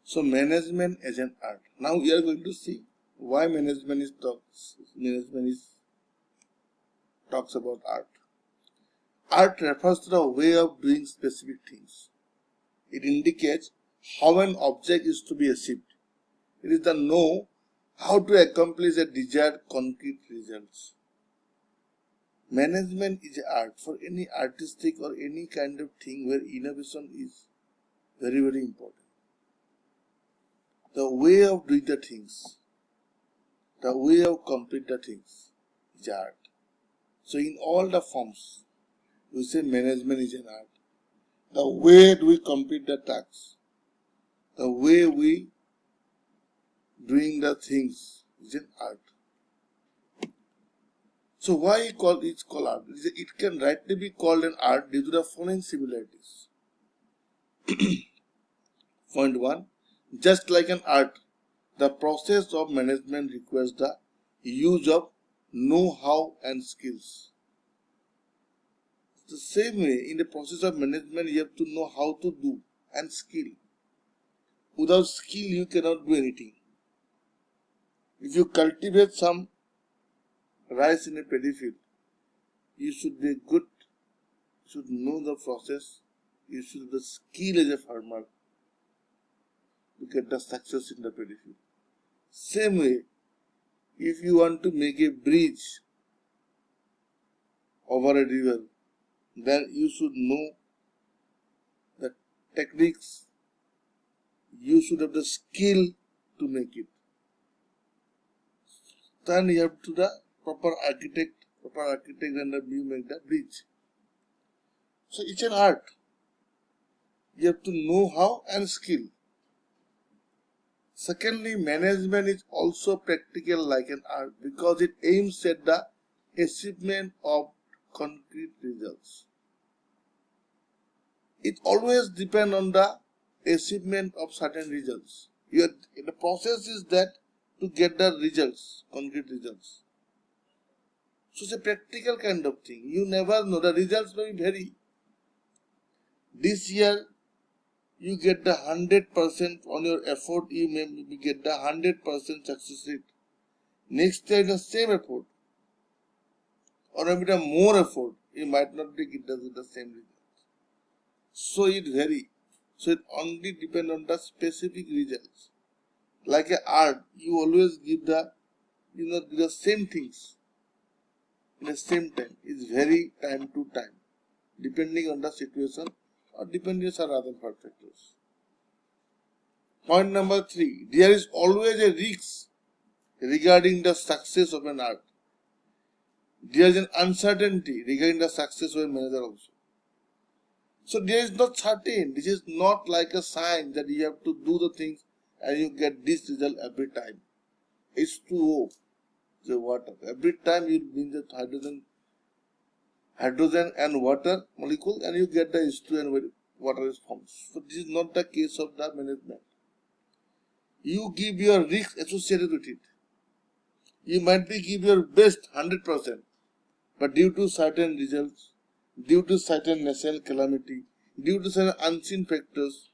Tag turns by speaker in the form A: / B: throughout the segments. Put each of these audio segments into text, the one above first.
A: So management is an art. Now we are going to see why management talks about art. Art refers to the way of doing specific things. It indicates how an object is to be achieved. It is the know how to accomplish a desired concrete results. Management is an art for any artistic or any kind of thing where innovation is very, very important. The way of doing the things, the way of complete the things is art. So in all the forms, we say management is an art. The way do we complete the tasks, the way we doing the things is an art. So why it's called art? It can rightly be called an art due to the following similarities. Point 1. Just like an art, the process of management requires the use of know-how and skills. The same way, in the process of management, you have to know how to do and skill. Without skill, you cannot do anything. If you cultivate some rice in a paddy field, you should be good, you should know the process, you should have the skill as a farmer to get the success in the paddy field. Same way, if you want to make a bridge over a river, then you should know the techniques, you should have the skill to make it. Then you have to the proper architect and you make the bridge. So it's an art. You have to know how and skill. Secondly, management is also practical like an art because it aims at the achievement of concrete results. It always depends on the achievement of certain results. The process is that to get the results, concrete results. So it's a practical kind of thing. You never know. The results may vary. This year, you get the 100% on your effort, you may get the 100% success rate. Next year, the same effort, or maybe the more effort, you might not be get the same results. So it varies. So it only depends on the specific results. Like an art, you always give the same things in the same time. It's vary time to time, depending on the situation or depending on other factors. Point number 3. There is always a risk regarding the success of an art. There is an uncertainty regarding the success of a manager also. So there is not certain. This is not like a sign that you have to do the things and you get this result every time. H2O, the water. Every time you bring the hydrogen and water molecule and you get the H2 and water is formed. So this is not the case of the management. You give your risk associated with it. You might be give your best 100%, but due to certain results, due to certain national calamity, due to certain unseen factors,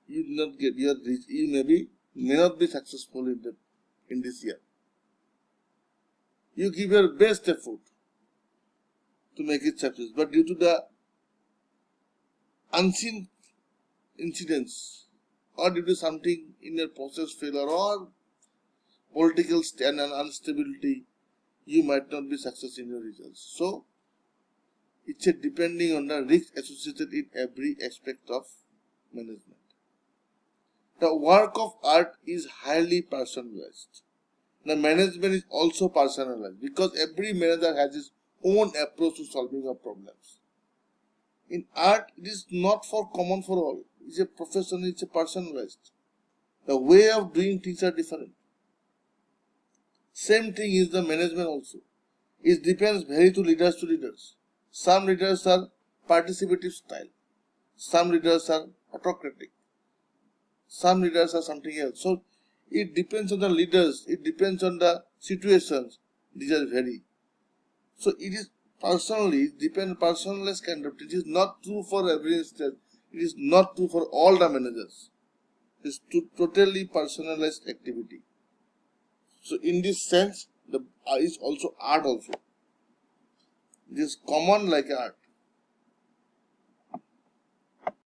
A: you do not get your risk. You may not be successful in this year. You give your best effort to make it success, but due to the unseen incidents or due to something in your process failure or political stand and instability, you might not be successful in your results. So, it's depending on the risk associated in every aspect of management. The work of art is highly personalized. The management is also personalized because every manager has his own approach to solving of problems. In art, it is not common for all. It's a professional, it's a personalized. The way of doing things are different. Same thing is the management also. It depends vary to leaders. Some leaders are participative style. Some leaders are autocratic. Some leaders are something else. So it depends on the leaders. It depends on the situations. These are vary. So it is personalized kind of thing. It is not true for every instance. It is not true for all the managers. is to totally personalized activity. So in this sense, the is also art also. It is common like art.